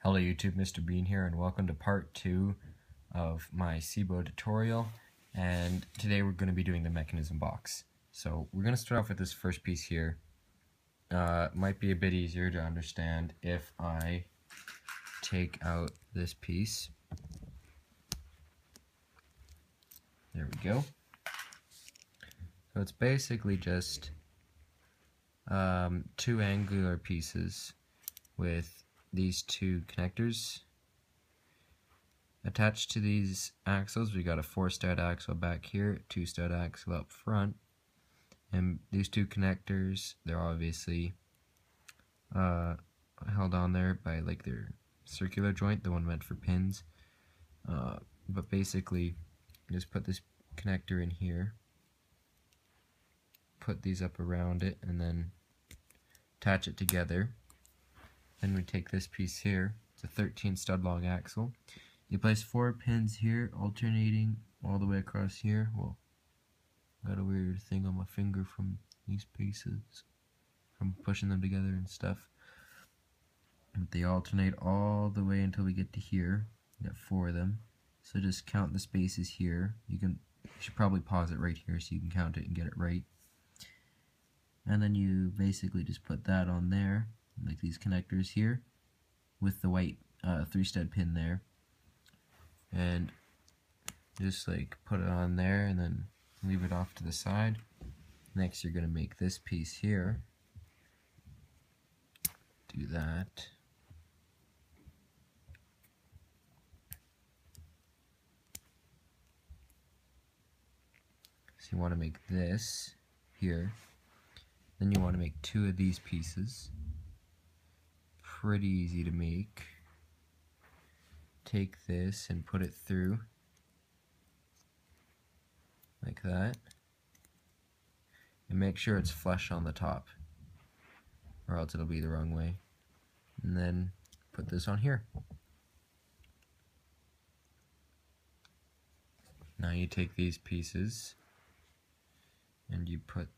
Hello YouTube, Mr. Bean here, and welcome to part 2 of my SIBO tutorial. And today we're going to be doing the mechanism box. So we're going to start off with this first piece here. It might be a bit easier to understand if I take out this piece. There we go. So it's basically just two angular pieces with these two connectors attached to these axles. We got a 4-stud axle back here, 2-stud axle up front, and these two connectors, they're obviously held on there by like their circular joint, the one meant for pins, but basically just put this connector in here, put these up around it, and then attach it together. Then we take this piece here, it's a 13-stud long axle. You place 4 pins here, alternating all the way across here. Well, got a weird thing on my finger from these pieces, from pushing them together and stuff. But they alternate all the way until we get to here. We got 4 of them. So just count the spaces here. You should probably pause it right here so you can count it and get it right. And then you basically just put that on there, like these connectors here, with the white 3-stud pin there, and just like put it on there and then leave it off to the side. Next you're going to make this piece here, do that, so you want to make this here, then you want to make 2 of these pieces. Pretty easy to make. Take this and put it through like that, and make sure it's flush on the top, or else it'll be the wrong way. And then put this on here. Now you take these pieces and you put,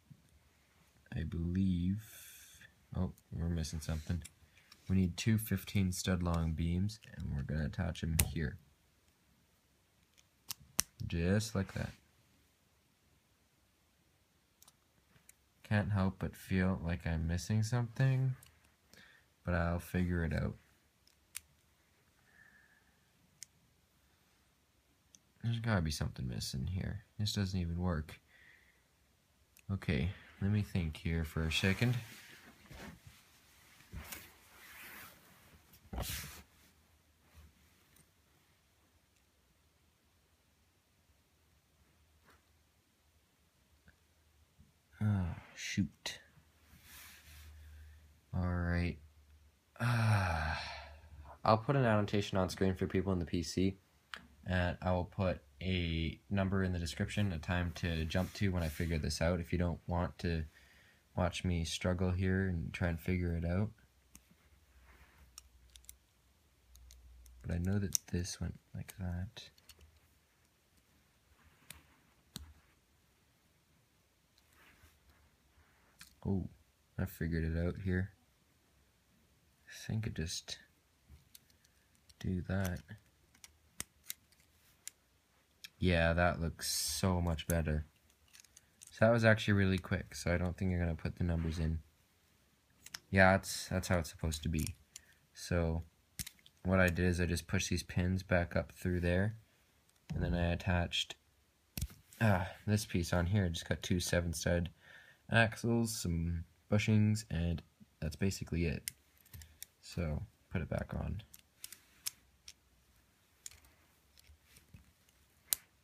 I believe, oh, we're missing something. We need 2 15-stud long beams, and we're going to attach them here. Just like that. Can't help but feel like I'm missing something, but I'll figure it out. There's gotta be something missing here. This doesn't even work. Okay, let me think here for a second. Oh, shoot. Alright. I'll put an annotation on screen for people in the PC, and I will put a number in the description, a time to jump to when I figure this out, if you don't want to watch me struggle here and try and figure it out. But I know that this went like that. Oh, I figured it out here. I think I just do that. Yeah, that looks so much better. So that was actually really quick, so I don't think you're going to put the numbers in. Yeah, that's how it's supposed to be. So what I did is I just pushed these pins back up through there, and then I attached this piece on here. Just got 2 7-stud axles, some bushings, and that's basically it. So put it back on.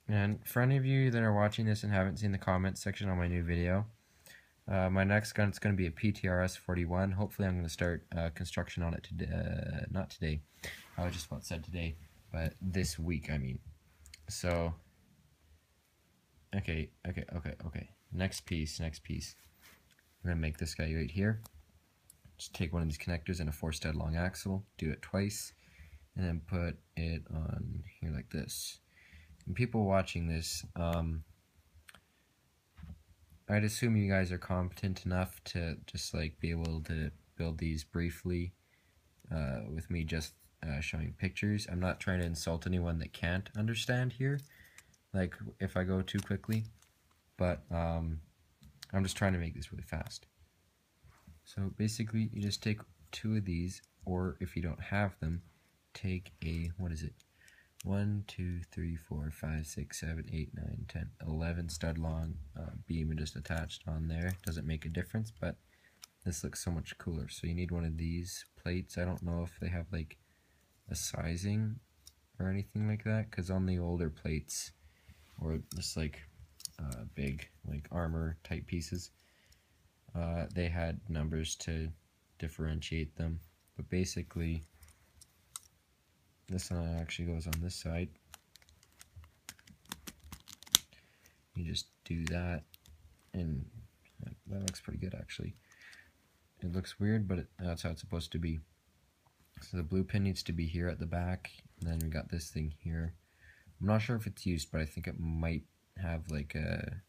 And for any of you that are watching this and haven't seen the comments section on my new video, my next gun is going to be a PTRS 41. Hopefully I'm going to start construction on it today, not today, I just about said today, but this week I mean. So, okay, next piece. I'm going to make this guy right here. Just take one of these connectors and a 4-stud long axle, do it twice, and then put it on here like this. And people watching this, I'd assume you guys are competent enough to just like be able to build these briefly with me just showing pictures. I'm not trying to insult anyone that can't understand here, like if I go too quickly, but I'm just trying to make this really fast. So basically you just take 2 of these, or if you don't have them, take a, 1, 2, 3, 4, 5, 6, 7, 8, 9, 10, 11 stud long beam and just attached on there. Doesn't make a difference, but this looks so much cooler. So you need one of these plates. I don't know if they have like a sizing or anything like that, because on the older plates, or just like big like armor type pieces, they had numbers to differentiate them. But basically this one actually goes on this side. You just do that, and that looks pretty good actually. It looks weird, but that's how it's supposed to be. So the blue pin needs to be here at the back, and then we got this thing here. I'm not sure if it's used, but I think it might have like a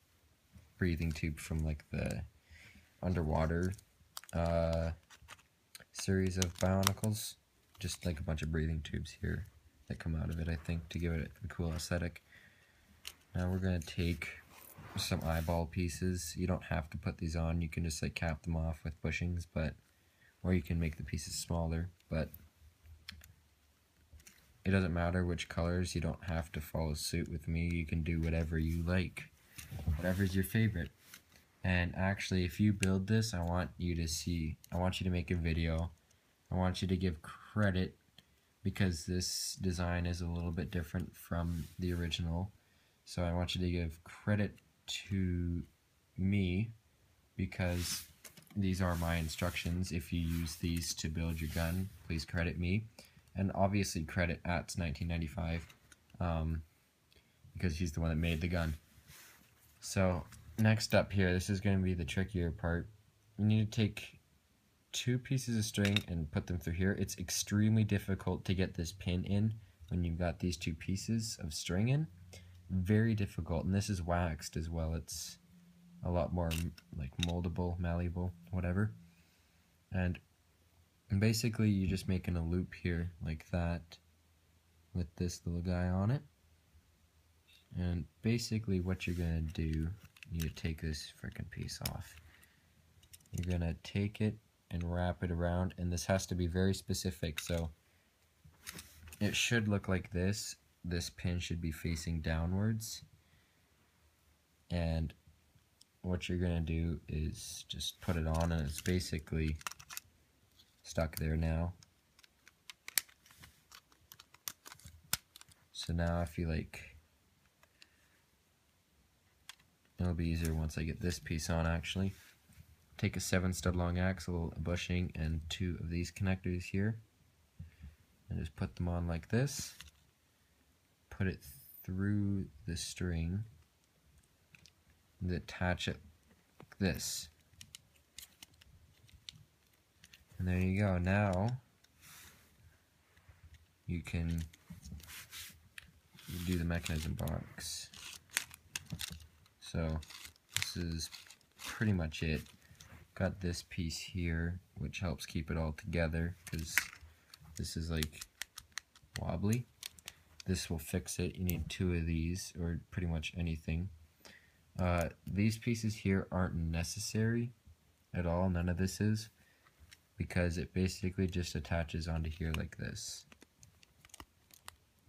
breathing tube from like the underwater series of Bionicles. Just like a bunch of breathing tubes here that come out of it, I think, to give it a cool aesthetic. Now we're going to take some eyeball pieces. You don't have to put these on, you can just like cap them off with bushings, but or you can make the pieces smaller, but it doesn't matter which colors. You don't have to follow suit with me. You can do whatever you like, whatever's your favorite. And actually, if you build this, I want you to make a video. I want you to give credit, because this design is a little bit different from the original. So I want you to give credit to me, because these are my instructions. If you use these to build your gun, please credit me. And obviously credit @1995, because he's the one that made the gun. So next up here, this is going to be the trickier part. You need to take 2 pieces of string and put them through here. It's extremely difficult to get this pin in when you've got these 2 pieces of string in. Very difficult, and this is waxed as well. It's a lot more like moldable, malleable, whatever. And basically you're just making a loop here like that with this little guy on it. And basically what you're gonna do, you need to take this frickin' piece off. You're gonna take it and wrap it around, and this has to be very specific, so it should look like this. This pin should be facing downwards, and what you're gonna do is just put it on, and it's basically stuck there now. So now if you like, it'll be easier once I get this piece on actually. Take a 7 stud long axle, a bushing, and 2 of these connectors here, and just put them on like this. Put it through the string and attach it like this. And there you go. Now you can do the mechanism box. So this is pretty much it. Got this piece here, which helps keep it all together, because this is like wobbly. This will fix it. You need 2 of these, or pretty much anything. These pieces here aren't necessary at all. None of this is, because it basically just attaches onto here like this.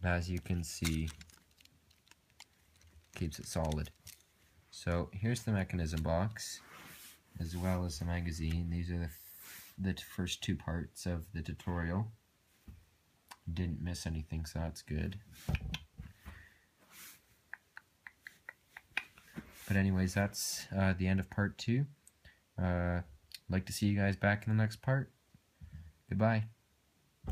As you can see, keeps it solid. So here's the mechanism box, as well as the magazine. These are the first 2 parts of the tutorial. Didn't miss anything, so that's good. But anyways, that's the end of part 2. Like to see you guys back in the next part. Goodbye.